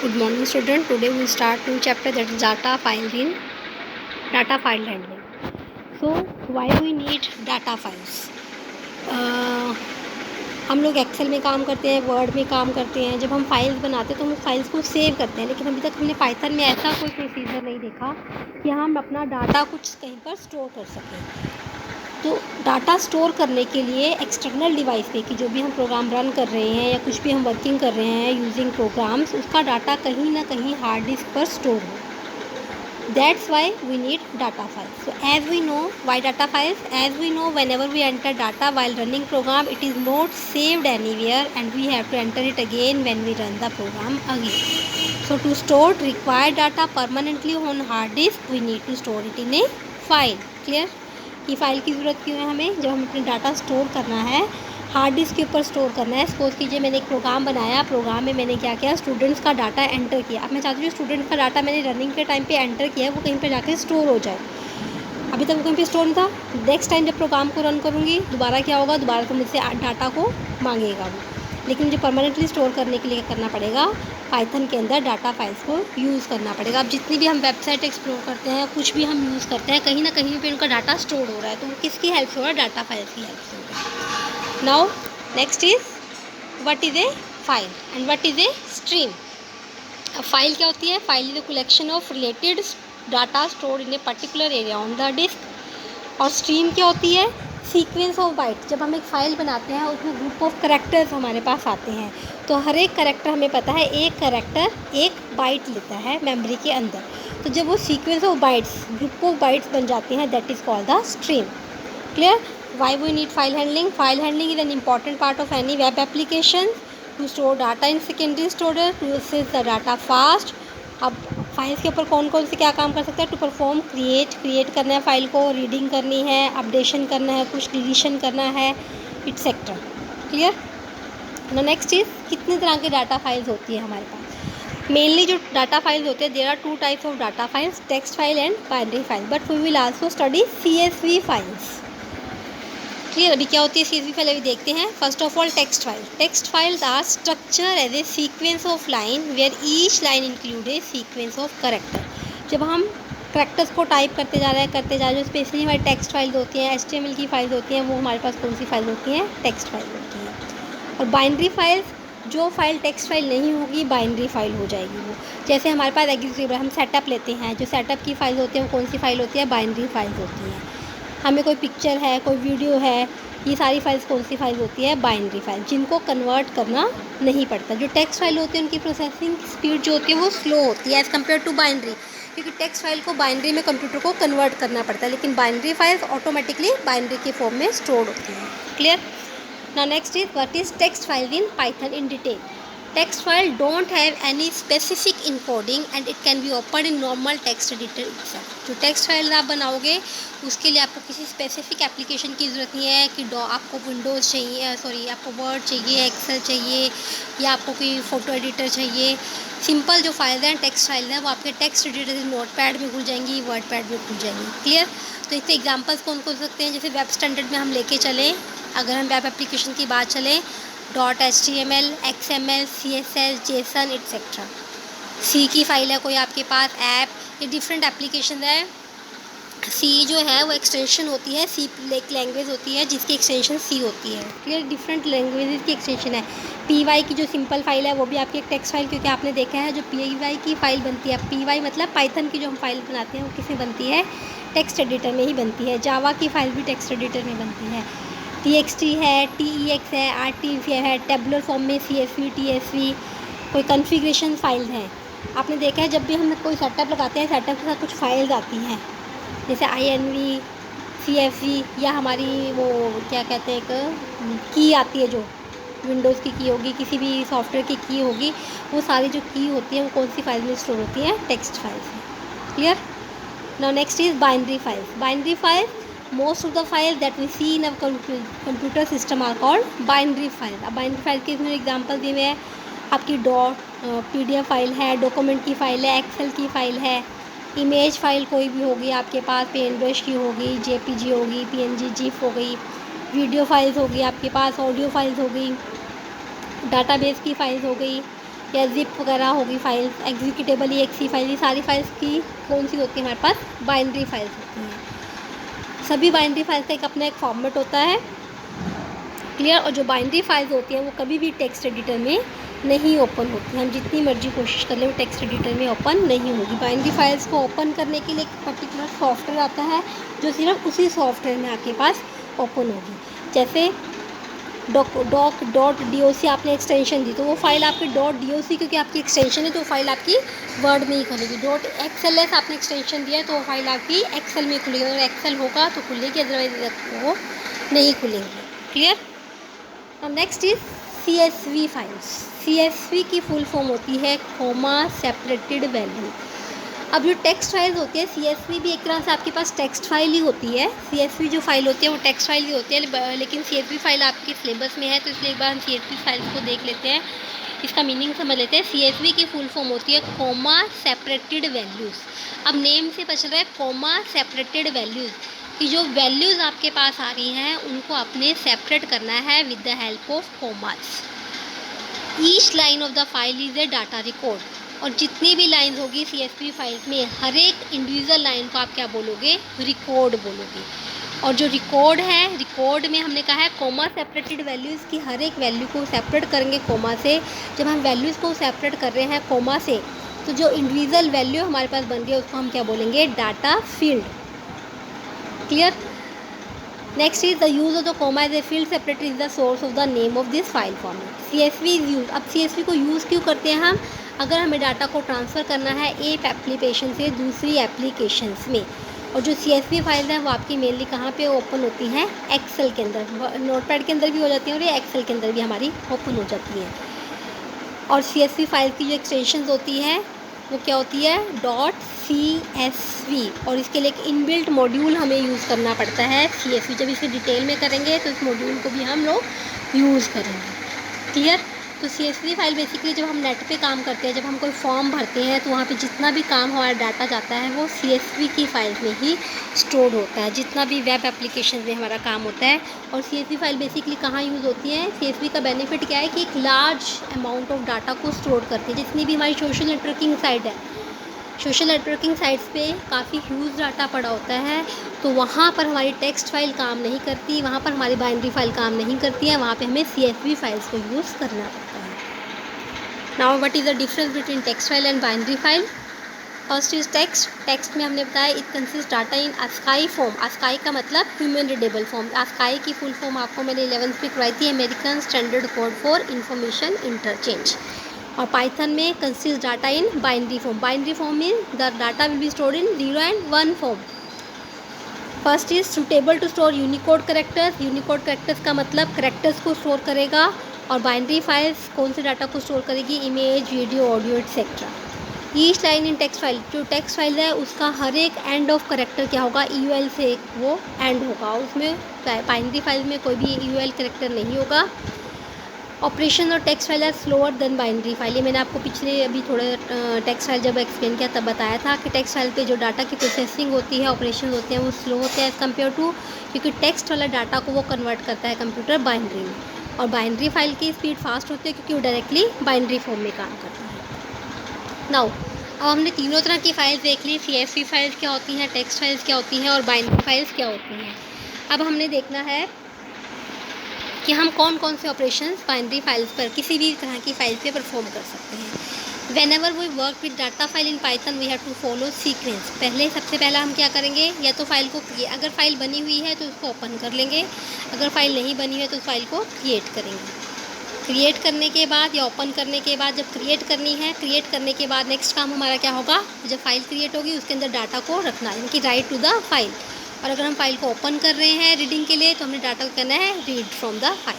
Good morning, student. Today we will start new chapter, that is data file handling. So why we need data files? हम लोग Excel में काम करते हैं, word में काम करते हैं. जब हम फाइल्स बनाते हैं तो हम फाइल्स को सेव करते हैं, लेकिन अभी तक हमने पाइथन में ऐसा कोई प्रोसीजर नहीं देखा कि हम अपना डाटा कुछ कहीं पर स्टोर कर सकें. तो डाटा स्टोर करने के लिए एक्सटर्नल डिवाइस पे कि जो भी हम प्रोग्राम रन कर रहे हैं या कुछ भी हम वर्किंग कर रहे हैं यूजिंग प्रोग्राम्स, उसका डाटा कहीं ना कहीं हार्ड डिस्क पर स्टोर हो. That's why we need data files. So as we know, why data files? As we know, whenever we enter data while running program, it is not saved anywhere and we have to enter it again when we run the program again. So to store required data permanently on hard disk, we need to store it in a file. Clear? कि file की ज़रूरत क्यों है हमें? जब हमें अपना data store करना है, हार्ड डिस्क के ऊपर स्टोर करना है. सपोज़ कीजिए मैंने एक प्रोग्राम बनाया, प्रोग्राम में मैंने क्या किया, स्टूडेंट्स का डाटा एंटर किया. अब मैं चाहती हूँ स्टूडेंट्स का डाटा मैंने रनिंग के टाइम पे एंटर किया है वो कहीं पर जाके स्टोर हो जाए. अभी तक वो कहीं पे स्टोर नहीं था. नेक्स्ट टाइम जब प्रोग्राम को रन करूँगी दोबारा क्या होगा, दोबारा तो मुझसे डाटा को मांगेगा वो. लेकिन मुझे परमानेंटली स्टोर करने के लिए करना पड़ेगा, पाइथन के अंदर डाटा फाइल्स को यूज़ करना पड़ेगा. अब जितनी भी हम वेबसाइट एक्सप्लोर करते हैं, कुछ भी हम यूज़ करते हैं, कहीं ना कहीं पे उनका डाटा स्टोर हो रहा है. तो वो किसकी हेल्प से हो रहा है? डाटा फाइल्स की हेल्प से हो रहा है. Now next is what is a file and what is a stream. अब फाइल क्या होती है? File is a collection of related data stored in a particular area on the disk. और स्ट्रीम क्या होती है? Sequence of byte. जब हम एक फ़ाइल बनाते हैं उसमें ग्रुप ऑफ करेक्टर्स हमारे पास आते हैं, तो हर एक करेक्टर हमें पता है एक करेक्टर एक बाइट लेता है मेमोरी के अंदर. तो जब वो sequence of bytes, group of bytes बन जाती हैं, that is called the stream. Clear? Why we need file handling? File handling is an important part of any web application to store data in secondary storage to access the data fast. अब files के ऊपर कौन कौन से क्या काम कर सकते हैं? टू परफॉर्म क्रिएट करना है फाइल को, रीडिंग करनी है, अपडेशन करना है, कुछ डिलीशन करना है, इट्सेट्रा. क्लियर? ना नेक्स्ट चीज़, कितने तरह के डाटा फाइल्स होती है हमारे पास? मेनली जो डाटा फाइल्स होते हैं, there are two types of data files, text file and binary file. But we will also study CSV files. Clear? अभी क्या होती है CSV फाइल, अभी देखते हैं. First of all text file. Text files are structure as a sequence of line where each line include A sequence of character. जब हम characters को टाइप करते जा रहे हैं, जो स्पेशली हमारी टेक्स्ट फाइल्स होती हैं, HTML की फाइल्स होती हैं, वो हमारे पास कौन सी फाइल होती हैं? टेक्स्ट फाइल होती हैं. और बाइनरी फाइल्स, जो फाइल टेक्स्ट फाइल नहीं होगी बाइनरी फाइल हो जाएगी वो. जैसे हमारे पास एग्जीक्यूटिव, हम सेटअप लेते हैं, जो सेटअप की फाइल होती है वो कौन सी फाइल होती है? बाइनरी फाइल्स होती हैं. हमें कोई पिक्चर है, कोई वीडियो है, ये सारी फाइल्स कौन सी फाइल होती है? बाइनरी फाइल, जिनको कन्वर्ट करना नहीं पड़ता. जो टेक्स्ट फाइल होती है उनकी प्रोसेसिंग स्पीड जो होती है वो स्लो होती है एज़ कम्पेयर टू बाइनरी, क्योंकि टेक्स्ट फाइल को बाइनरी में कंप्यूटर को कन्वर्ट करना पड़ता है, लेकिन बाइनरी फाइल्स ऑटोमेटिकली बाइनरी के फॉर्म में स्टोर होती हैं. Clear? Now next is what is text file in Python in detail. Text file don't have any specific encoding and it can be opened in normal text editor itself. जो text file आप बनाओगे उसके लिए आपको किसी specific application की ज़रूरत नहीं है कि आपको विंडोज़ चाहिए, आपको वर्ड चाहिए, एक्सेल चाहिए, या आपको कोई फ़ोटो एडिटर चाहिए. सिंपल जो फाइल हैं, टेक्स्ट फाइल हैं, वो आपके टेक्स्ट एडिटर से नोटपैड में खुल जाएंगी, वर्डपैड में खुल जाएंगी. क्लियर? तो इसके एग्जांपल्स कौन कौन सकते हैं? जैसे वेब स्टैंडर्ड में हम लेके चलें, अगर हम वेब एप्लीकेशन की बात चलें, .html, XML, CSS, JSON etcetera. C की फ़ाइल है कोई आपके पास, ऐप, ये डिफरेंट एप्लीकेशन है. सी जो है वो एक्सटेंशन होती है, सी एक लैंग्वेज होती है जिसकी एक्सटेंशन सी होती है. क्लियर? डिफरेंट लैंग्वेजेस की एक्सटेंशन है. PY की जो सिंपल फाइल है वो भी आपकी एक टेक्स्ट फाइल, क्योंकि आपने देखा है जो PY की फ़ाइल बनती है, PY मतलब पाइथन की जो हम फाइल बनाते हैं वो किसमें बनती है? टेक्स्ट एडिटर में ही बनती है. जावा की फ़ाइल भी टेक्स्ट एडिटर में बनती है. TXT है, TEX है, RTF है, टेबुलर फॉर्म में CSV, TSV, कोई कॉन्फ़िगरेशन फाइल है. आपने देखा है जब भी हम कोई सेटअप लगाते हैं, सेटअप के साथ कुछ फाइल्स आती हैं, जैसे INV, CSV, या हमारी वो क्या कहते हैं, एक की आती है, जो विंडोज़ की होगी, किसी भी सॉफ्टवेयर की होगी, वो सारी जो की होती है वो कौन सी फाइल में स्टोर होती है? टेक्स्ट फाइल्स में. Clear? Now next is binary files. Binary file, most of the files that we see in our computer system are called binary file. अब binary file के इसमें एग्जांपल दिए हुए हैं. आपकी PDF फाइल है, डॉक्यूमेंट की फ़ाइल है, एक्सेल की फ़ाइल है, इमेज फाइल कोई भी होगी आपके पास, पेन ब्रश की होगी, JPG होगी, PNG, GIF हो गई, वीडियो फाइल्स होगी आपके पास, ऑडियो फाइल्स हो गई, डाटाबेस की फ़ाइल्स हो गई, या जिप वगैरह होगी फाइल्स, एग्जीक्यूटेबल एक्सी फाइल, ये सारी फाइल्स की कौन सी होती है हमारे पास, बाइनरी फाइल्स होती हैं। सभी बाइनरी फाइल्स का एक अपना एक फॉर्मेट होता है, क्लियर। और जो बाइनरी फाइल्स होती हैं वो कभी भी टेक्स्ट एडिटर में नहीं ओपन होती, हम जितनी मर्जी कोशिश कर लें वो टेक्स्ट एडिटर में ओपन नहीं होगी। बाइनरी फाइल्स को ओपन करने के लिए एक पर्टिकुलर सॉफ्टवेयर आता है जो सिर्फ उसी सॉफ्टवेयर में आपके पास ओपन होगी। जैसे doc.doc आपने एक्सटेंशन दी तो वो फाइल आपकी .doc क्योंकि आपकी एक्सटेंशन है तो वो फाइल आपकी वर्ड में ही खुलेगी। .xls आपने एक्सटेंशन दिया है तो वो फाइल आपकी एक्सेल में खुलेगी, अगर एक्सेल होगा तो खुलेगी, अदरवाइज वो नहीं खुलेंगी, क्लियर। अब next is CSV files. CSV की फुल फॉर्म होती है कॉमा सेपरेटेड वैल्यू। अब जो टेक्स्ट फाइल्स होती है, CSV भी एक तरह से आपके पास टेक्स्ट फाइल ही होती है। CSV जो फाइल होती है वो टेक्स्ट फाइल ही होती है, लेकिन CSV फाइल आपके सिलेबस में है तो इसलिए एक बार हम CSV फाइल्स को देख लेते हैं, इसका मीनिंग समझ लेते हैं। CSV की फुल फॉर्म होती है कॉमा सेपरेटेड वैल्यूज़। अब नेम से पता चल रहा है कॉमा सेपरेटेड वैल्यूज़ कि जो वैल्यूज़ आपके पास आ रही हैं उनको आपने सेपरेट करना है with the help of commas. Each line of the file is a data record, और जितनी भी लाइंस होगी CSV फाइल्स में हर एक इंडिविजुअल लाइन को आप क्या बोलोगे, रिकॉर्ड बोलोगे। और जो रिकॉर्ड है, रिकॉर्ड में हमने कहा है कॉमा सेपरेटेड वैल्यूज़ की हर एक वैल्यू को सेपरेट करेंगे कॉमा से। जब हम वैल्यूज़ को सेपरेट कर रहे हैं कॉमा से तो जो इंडिविजुअल वैल्यू हमारे पास बन रही है उसको हम क्या बोलेंगे, data field, clear. Next is the use of the comma as a field separator is the source of the name of this file format. CSV is use. अब CSV को यूज़ क्यों करते हैं हम, अगर हमें डाटा को ट्रांसफ़र करना है एक एप्लीकेशन से दूसरी एप्लीकेशंस में। और जो CSV फाइल है वो आपकी मेनली कहाँ पे ओपन होती हैं, एक्सेल के अंदर, नोटपैड के अंदर भी हो जाती हैं और ये एक्सेल के अंदर भी हमारी ओपन हो जाती हैं। और CSV फाइल की जो एक्सटेंशन होती है वो क्या होती है, .csv, और इसके लिए एक इनबिल्ट मॉड्यूल हमें यूज़ करना पड़ता है CSV। जब इसे डिटेल में करेंगे तो इस मॉड्यूल को भी हम लोग यूज़ करेंगे, क्लियर। तो CSV फाइल बेसिकली जब हम नेट पे काम करते हैं, जब हम कोई फॉर्म भरते हैं तो वहाँ पे जितना भी काम हमारा डाटा जाता है वो CSV की फाइल में ही स्टोर होता है, जितना भी वेब एप्लीकेशन में हमारा काम होता है। और CSV फाइल बेसिकली कहाँ यूज़ होती है, CSV का बेनिफिट क्या है कि एक लार्ज अमाउंट ऑफ डाटा को स्टोर करती है। जितनी भी हमारी सोशल नेटवर्किंग साइट है, सोशल नेटवर्किंग साइट्स पे काफ़ी ह्यूज डाटा पड़ा होता है, तो वहाँ पर हमारी टेक्स्ट फाइल काम नहीं करती, वहाँ पर हमारी बाइनरी फाइल काम नहीं करती है, वहाँ पे हमें CSV फाइल्स को यूज़ करना पड़ता है। Now what is the difference between text file and binary file. First is text. Text में हमने बताया it consist data in ASCII form. ASCII का मतलब ह्यूमन रीडेबल फॉर्म। ASCII की फुल फॉर्म आपको मैंने 11th में करवाई थी, American standard code for information interchange. और पाइथन में consist data in binary form. Binary form में the data will be stored in 0 and 1 form. First is suitable to store Unicode characters. Unicode characters का मतलब characters को store करेगा। और binary files कौन से डाटा को स्टोर करेगी, image, video, audio etcetera. Each line in text file, जो टेक्स्ट फाइल है उसका हर एक एंड ऑफ करेक्टर क्या होगा, EUL से वो एंड होगा। उसमें बाइनरी फाइल में कोई भी EUL करेक्टर नहीं होगा। ऑपरेशन और text file are slower than binary file. ये मैंने आपको पिछले अभी थोड़ा टेक्स्ट फाइल जब एक्सप्लेन किया तब बताया था कि टेक्स्ट फाइल पे जो डाटा की प्रोसेसिंग होती है, ऑपरेशन होते हैं वो स्लो होते हैं एज़ कम्पेयर टू, क्योंकि टेक्स्ट वाला डाटा को वो कन्वर्ट करता है कंप्यूटर बाइनरी में। और बाइनरी फाइल की स्पीड फास्ट होती है क्योंकि वो डायरेक्टली बाइनरी फॉर्म में काम करता है। नाउ अब हमने तीनों तरह की फाइल्स देख ली, CSV फाइल्स क्या होती हैं, टेक्स्ट फाइल्स क्या होती हैं और बाइनरी फाइल्स क्या होती हैं। अब हमने देखना है कि हम कौन कौन से ऑपरेशंस बाइनरी फाइल्स पर, किसी भी तरह की फाइल पे परफॉर्म कर सकते हैं। Whenever we work with data file in Python, we have to follow sequence। सबसे पहला हम क्या करेंगे, या तो फाइल को अगर फाइल बनी हुई है तो उसको ओपन कर लेंगे, अगर फाइल नहीं बनी हुई है तो उस फाइल को क्रिएट करेंगे। क्रिएट करने के बाद या ओपन करने के बाद, जब क्रिएट करनी है, क्रिएट करने के बाद नेक्स्ट काम हमारा क्या होगा, जब फाइल क्रिएट होगी उसके अंदर डाटा को रखना है, यानी कि राइट टू द फाइल। और अगर हम फाइल को ओपन कर रहे हैं रीडिंग के लिए तो हमने डाटा को करना है read from the file.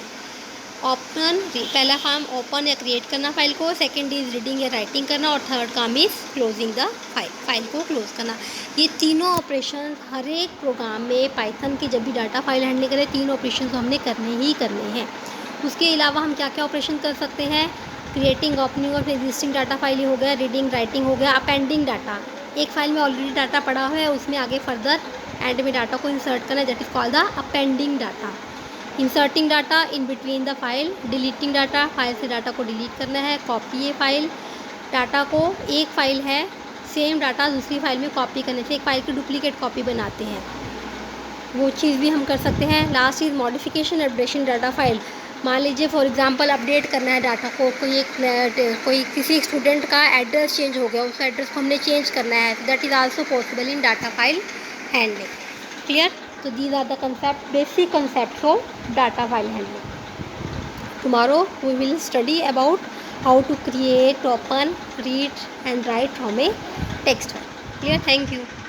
Open, पहला काम ओपन या क्रिएट करना फाइल को, सेकंड इज़ रीडिंग या राइटिंग करना, और थर्ड काम is closing the file, file को क्लोज करना। ये तीनों ऑपरेशन हर एक प्रोग्राम में पाइथन की जब भी डाटा फाइल हैंडलिंग करें, तीन ऑपरेशन तो हमने करने ही करने हैं। उसके अलावा हम क्या क्या ऑपरेशन कर सकते हैं, creating, opening of existing data file हो गया, रीडिंग, राइटिंग हो गया, अपेंडिंग डाटा, एक फाइल में ऑलरेडी डाटा पड़ा हुआ है उसमें आगे फर्दर एंड में डाटा को इंसर्ट करना, that is called the appending data. Inserting data in between the file, deleting data, file से डाटा को डिलीट करना है, कॉपी ए फाइल, डाटा को एक फ़ाइल है सेम डाटा दूसरी फाइल में कॉपी करने से एक फ़ाइल की डुप्लीकेट कॉपी बनाते हैं, वो चीज़ भी हम कर सकते हैं। Last is modification updation data file. मान लीजिए फॉर एग्जांपल अपडेट करना है डाटा को, कोई किसी स्टूडेंट का एड्रेस चेंज हो गया, उस एड्रेस को हमने चेंज करना है, that is also possible in data file handling. Clear? तो these are the concept, basic concept of data file handling. Tomorrow we will study about how to create, open, read and write from a text file. Clear? Thank you.